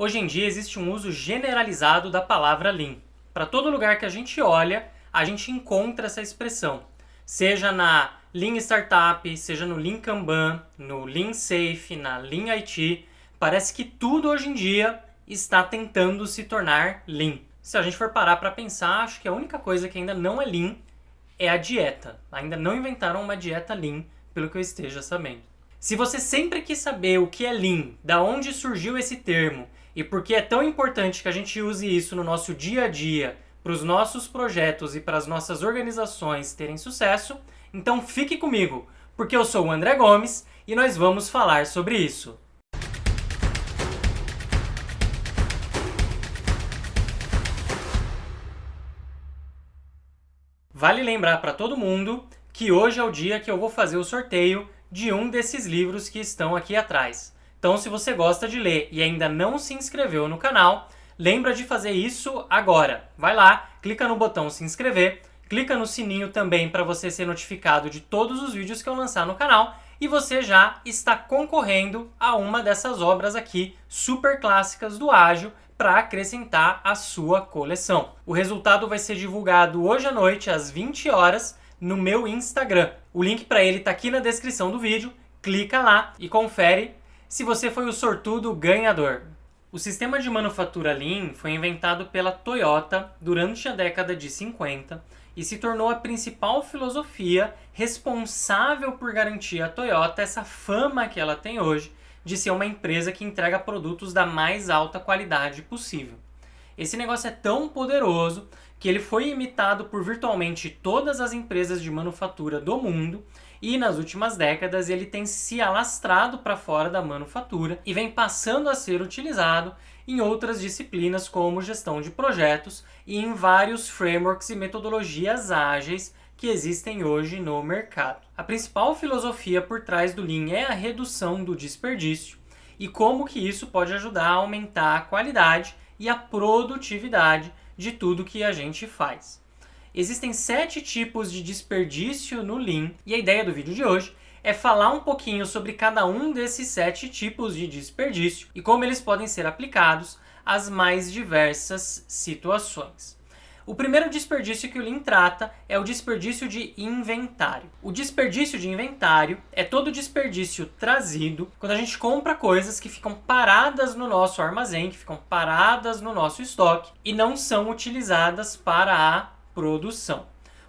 Hoje em dia existe um uso generalizado da palavra Lean. Para todo lugar que a gente olha, a gente encontra essa expressão. Seja na Lean Startup, seja no Lean Kanban, no Lean Safe, na Lean IT, parece que tudo hoje em dia está tentando se tornar Lean. Se a gente for parar para pensar, acho que a única coisa que ainda não é Lean é a dieta. Ainda não inventaram uma dieta Lean, pelo que eu esteja sabendo. Se você sempre quis saber o que é Lean, da onde surgiu esse termo e por que é tão importante que a gente use isso no nosso dia a dia, para os nossos projetos e para as nossas organizações terem sucesso, então fique comigo, porque eu sou o André Gomes e nós vamos falar sobre isso. Vale lembrar para todo mundo que hoje é o dia que eu vou fazer o sorteio de um desses livros que estão aqui atrás. Então, se você gosta de ler e ainda não se inscreveu no canal, lembra de fazer isso agora. Vai lá, clica no botão se inscrever, clica no sininho também para você ser notificado de todos os vídeos que eu lançar no canal e você já está concorrendo a uma dessas obras aqui super clássicas do Ágil para acrescentar à sua coleção. O resultado vai ser divulgado hoje à noite às 20 horas no meu Instagram. O link para ele está aqui na descrição do vídeo. Clica lá e confere se você foi o sortudo ganhador. O sistema de manufatura Lean foi inventado pela Toyota durante a década de 50 e se tornou a principal filosofia responsável por garantir à Toyota essa fama que ela tem hoje de ser uma empresa que entrega produtos da mais alta qualidade possível. Esse negócio é tão poderoso que ele foi imitado por virtualmente todas as empresas de manufatura do mundo e nas últimas décadas ele tem se alastrado para fora da manufatura e vem passando a ser utilizado em outras disciplinas como gestão de projetos e em vários frameworks e metodologias ágeis que existem hoje no mercado. A principal filosofia por trás do Lean é a redução do desperdício e como que isso pode ajudar a aumentar a qualidade e a produtividade de tudo que a gente faz. Existem 7 tipos de desperdício no Lean e a ideia do vídeo de hoje é falar um pouquinho sobre cada um desses 7 tipos de desperdício e como eles podem ser aplicados às mais diversas situações. O primeiro desperdício que o Lean trata é o desperdício de inventário. O desperdício de inventário é todo desperdício trazido quando a gente compra coisas que ficam paradas no nosso armazém, que ficam paradas no nosso estoque e não são utilizadas para a produção.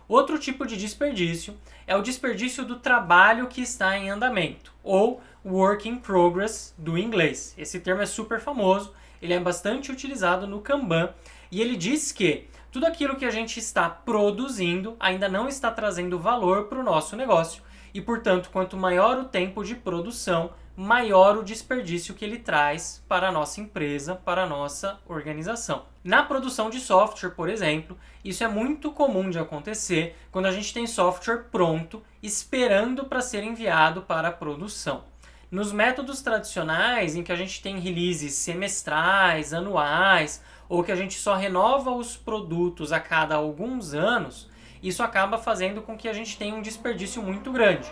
Outro tipo de desperdício é o desperdício do trabalho que está em andamento, ou work in progress do inglês. Esse termo é super famoso, ele é bastante utilizado no Kanban e ele diz que tudo aquilo que a gente está produzindo ainda não está trazendo valor para o nosso negócio e, portanto, quanto maior o tempo de produção, maior o desperdício que ele traz para a nossa empresa, para a nossa organização. Na produção de software, por exemplo, isso é muito comum de acontecer quando a gente tem software pronto, esperando para ser enviado para a produção. Nos métodos tradicionais, em que a gente tem releases semestrais, anuais, ou que a gente só renova os produtos a cada alguns anos, isso acaba fazendo com que a gente tenha um desperdício muito grande.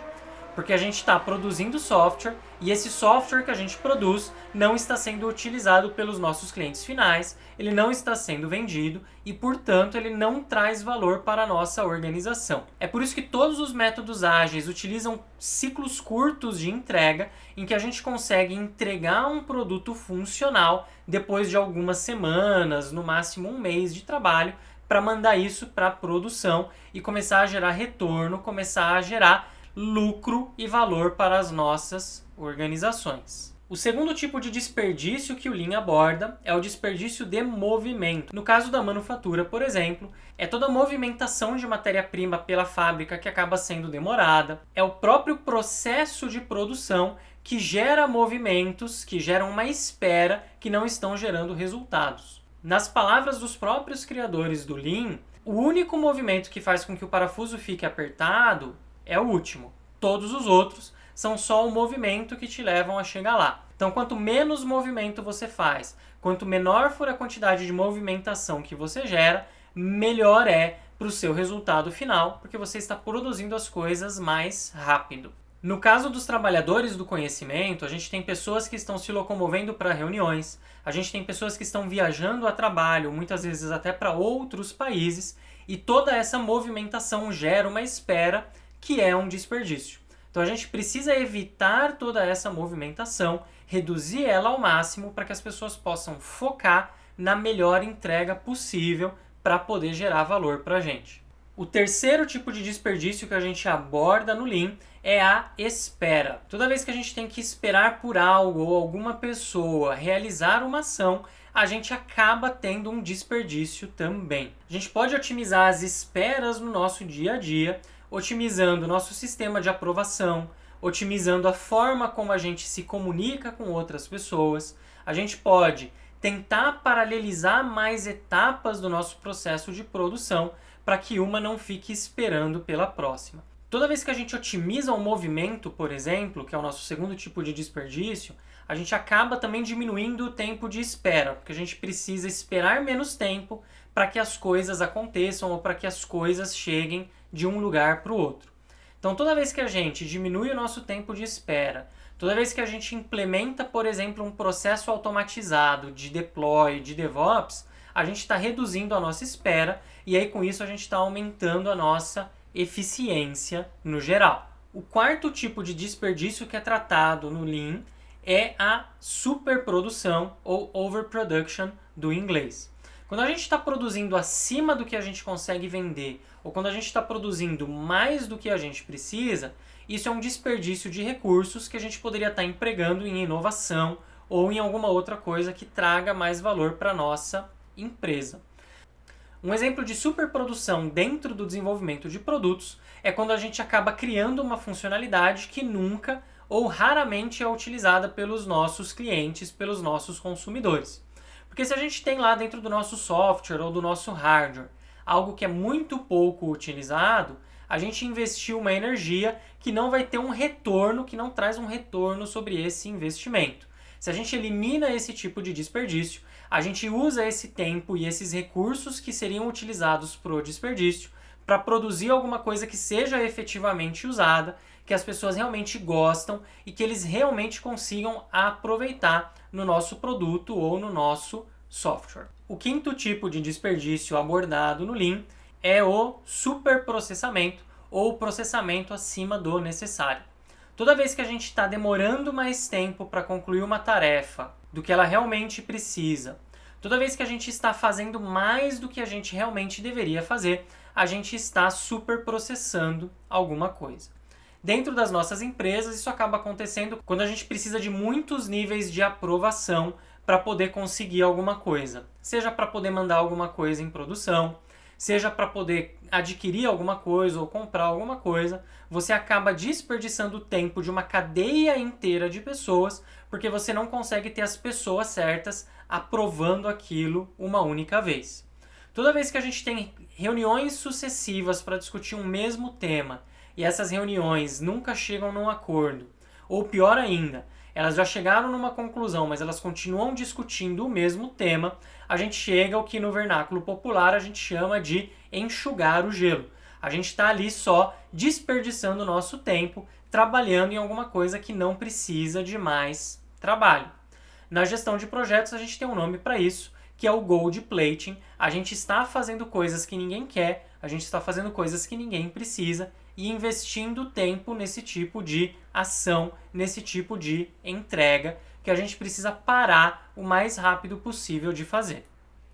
Porque a gente está produzindo software e esse software que a gente produz não está sendo utilizado pelos nossos clientes finais, ele não está sendo vendido e, portanto, ele não traz valor para a nossa organização. É por isso que todos os métodos ágeis utilizam ciclos curtos de entrega em que a gente consegue entregar um produto funcional depois de algumas semanas, no máximo um mês de trabalho, para mandar isso para a produção e começar a gerar retorno, começar a gerar lucro e valor para as nossas organizações. O segundo tipo de desperdício que o Lean aborda é o desperdício de movimento. No caso da manufatura, por exemplo, é toda a movimentação de matéria-prima pela fábrica que acaba sendo demorada, é o próprio processo de produção que gera movimentos, que geram uma espera que não estão gerando resultados. Nas palavras dos próprios criadores do Lean, o único movimento que faz com que o parafuso fique apertado é o último. Todos os outros são só o movimento que te levam a chegar lá. Então, quanto menos movimento você faz, quanto menor for a quantidade de movimentação que você gera, melhor é para o seu resultado final, porque você está produzindo as coisas mais rápido. No caso dos trabalhadores do conhecimento, a gente tem pessoas que estão se locomovendo para reuniões, a gente tem pessoas que estão viajando a trabalho, muitas vezes até para outros países, e toda essa movimentação gera uma espera que é um desperdício. Então a gente precisa evitar toda essa movimentação, reduzir ela ao máximo para que as pessoas possam focar na melhor entrega possível para poder gerar valor para a gente. O terceiro tipo de desperdício que a gente aborda no Lean é a espera. Toda vez que a gente tem que esperar por algo ou alguma pessoa realizar uma ação, a gente acaba tendo um desperdício também. A gente pode otimizar as esperas no nosso dia a dia, otimizando o nosso sistema de aprovação, otimizando a forma como a gente se comunica com outras pessoas. A gente pode tentar paralelizar mais etapas do nosso processo de produção para que uma não fique esperando pela próxima. Toda vez que a gente otimiza um movimento, por exemplo, que é o nosso segundo tipo de desperdício, a gente acaba também diminuindo o tempo de espera, porque a gente precisa esperar menos tempo para que as coisas aconteçam ou para que as coisas cheguem de um lugar para o outro. Então, toda vez que a gente diminui o nosso tempo de espera, toda vez que a gente implementa, por exemplo, um processo automatizado de deploy, de DevOps, a gente está reduzindo a nossa espera e aí com isso a gente está aumentando a nossa eficiência no geral. O quarto tipo de desperdício que é tratado no Lean é a superprodução ou overproduction do inglês. Quando a gente está produzindo acima do que a gente consegue vender ou quando a gente está produzindo mais do que a gente precisa, isso é um desperdício de recursos que a gente poderia estar empregando em inovação ou em alguma outra coisa que traga mais valor para a nossa empresa. Um exemplo de superprodução dentro do desenvolvimento de produtos é quando a gente acaba criando uma funcionalidade que nunca ou raramente é utilizada pelos nossos clientes, pelos nossos consumidores. Porque se a gente tem lá dentro do nosso software ou do nosso hardware algo que é muito pouco utilizado, a gente investiu uma energia que não vai ter um retorno, que não traz um retorno sobre esse investimento. Se a gente elimina esse tipo de desperdício, a gente usa esse tempo e esses recursos que seriam utilizados para o desperdício para produzir alguma coisa que seja efetivamente usada, que as pessoas realmente gostam e que eles realmente consigam aproveitar no nosso produto ou no nosso software. O quinto tipo de desperdício abordado no Lean é o superprocessamento ou processamento acima do necessário. Toda vez que a gente está demorando mais tempo para concluir uma tarefa do que ela realmente precisa, toda vez que a gente está fazendo mais do que a gente realmente deveria fazer, a gente está superprocessando alguma coisa. Dentro das nossas empresas, isso acaba acontecendo quando a gente precisa de muitos níveis de aprovação para poder conseguir alguma coisa. Seja para poder mandar alguma coisa em produção, seja para poder adquirir alguma coisa ou comprar alguma coisa, você acaba desperdiçando o tempo de uma cadeia inteira de pessoas porque você não consegue ter as pessoas certas aprovando aquilo uma única vez. Toda vez que a gente tem reuniões sucessivas para discutir um mesmo tema e essas reuniões nunca chegam num acordo, ou pior ainda, elas já chegaram numa conclusão, mas elas continuam discutindo o mesmo tema, a gente chega ao que no vernáculo popular a gente chama de enxugar o gelo. A gente está ali só desperdiçando o nosso tempo, trabalhando em alguma coisa que não precisa de mais trabalho. Na gestão de projetos a gente tem um nome para isso, que é o gold plating. A gente está fazendo coisas que ninguém quer, a gente está fazendo coisas que ninguém precisa e investindo tempo nesse tipo de ação, nesse tipo de entrega que a gente precisa parar o mais rápido possível de fazer.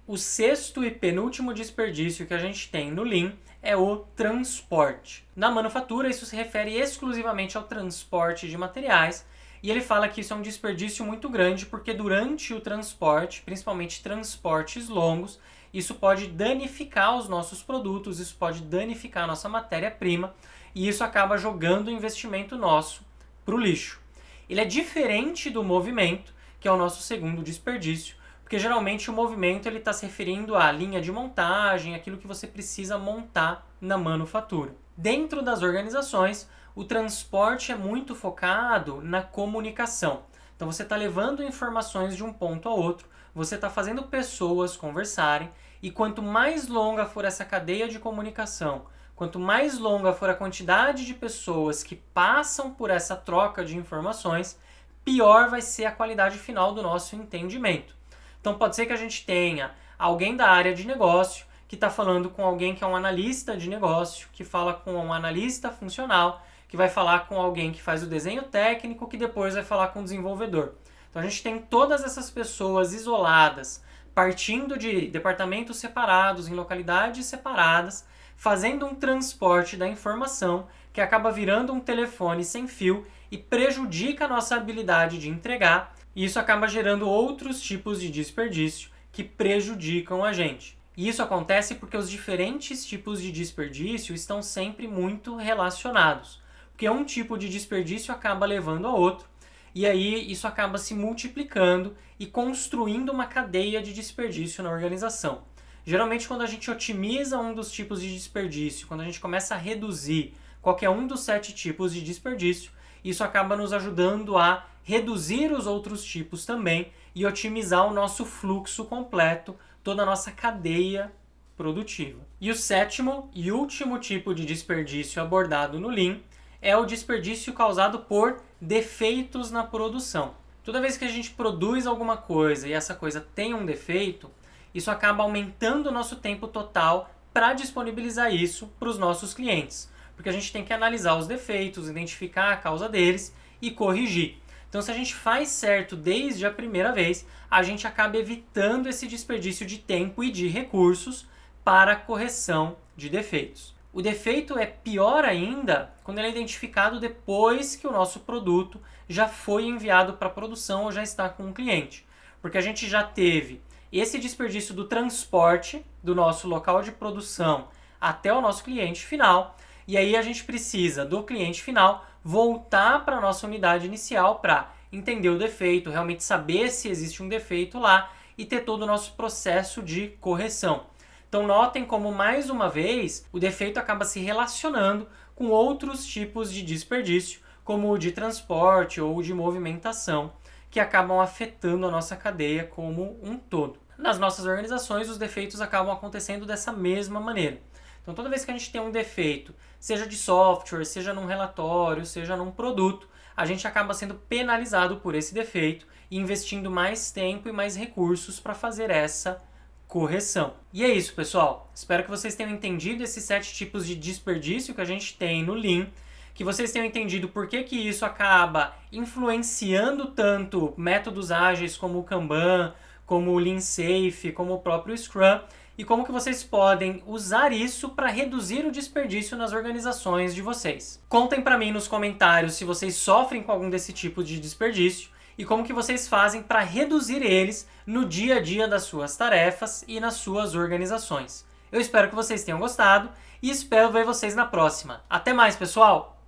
O sexto e penúltimo desperdício que a gente tem no Lean é o transporte. Na manufatura, isso se refere exclusivamente ao transporte de materiais e ele fala que isso é um desperdício muito grande porque durante o transporte, principalmente transportes longos, isso pode danificar os nossos produtos, isso pode danificar a nossa matéria-prima e isso acaba jogando o investimento nosso para o lixo. Ele é diferente do movimento, que é o nosso segundo desperdício, porque geralmente o movimento está se referindo à linha de montagem, aquilo que você precisa montar na manufatura. Dentro das organizações, o transporte é muito focado na comunicação. Então você está levando informações de um ponto a outro, você está fazendo pessoas conversarem, e quanto mais longa for essa cadeia de comunicação, quanto mais longa for a quantidade de pessoas que passam por essa troca de informações, pior vai ser a qualidade final do nosso entendimento. Então pode ser que a gente tenha alguém da área de negócio que está falando com alguém que é um analista de negócio, que fala com um analista funcional, que vai falar com alguém que faz o desenho técnico, que depois vai falar com o desenvolvedor. Então a gente tem todas essas pessoas isoladas, partindo de departamentos separados, em localidades separadas, fazendo um transporte da informação que acaba virando um telefone sem fio e prejudica a nossa habilidade de entregar, e isso acaba gerando outros tipos de desperdício que prejudicam a gente. E isso acontece porque os diferentes tipos de desperdício estão sempre muito relacionados, porque um tipo de desperdício acaba levando a outro, e aí isso acaba se multiplicando e construindo uma cadeia de desperdício na organização. Geralmente, quando a gente otimiza um dos tipos de desperdício, quando a gente começa a reduzir qualquer um dos 7 tipos de desperdício, isso acaba nos ajudando a reduzir os outros tipos também e otimizar o nosso fluxo completo, toda a nossa cadeia produtiva. E o 7º e último tipo de desperdício abordado no Lean é o desperdício causado por defeitos na produção. Toda vez que a gente produz alguma coisa e essa coisa tem um defeito, isso acaba aumentando o nosso tempo total para disponibilizar isso para os nossos clientes, porque a gente tem que analisar os defeitos, identificar a causa deles e corrigir. Então, se a gente faz certo desde a primeira vez, a gente acaba evitando esse desperdício de tempo e de recursos para a correção de defeitos. O defeito é pior ainda quando ele é identificado depois que o nosso produto já foi enviado para produção ou já está com o cliente, porque a gente já teve esse desperdício do transporte do nosso local de produção até o nosso cliente final, e aí a gente precisa do cliente final voltar para a nossa unidade inicial para entender o defeito, realmente saber se existe um defeito lá e ter todo o nosso processo de correção. Então notem como, mais uma vez, o defeito acaba se relacionando com outros tipos de desperdício, como o de transporte ou de movimentação, que acabam afetando a nossa cadeia como um todo. Nas nossas organizações, os defeitos acabam acontecendo dessa mesma maneira. Então, toda vez que a gente tem um defeito, seja de software, seja num relatório, seja num produto, a gente acaba sendo penalizado por esse defeito e investindo mais tempo e mais recursos para fazer essa correção. E é isso, pessoal. Espero que vocês tenham entendido esses 7 tipos de desperdício que a gente tem no Lean, que vocês tenham entendido por que isso acaba influenciando tanto métodos ágeis como o Kanban, como o Lean Safe, como o próprio Scrum, e como que vocês podem usar isso para reduzir o desperdício nas organizações de vocês. Contem para mim nos comentários se vocês sofrem com algum desse tipo de desperdício e como que vocês fazem para reduzir eles no dia a dia das suas tarefas e nas suas organizações. Eu espero que vocês tenham gostado e espero ver vocês na próxima. Até mais, pessoal!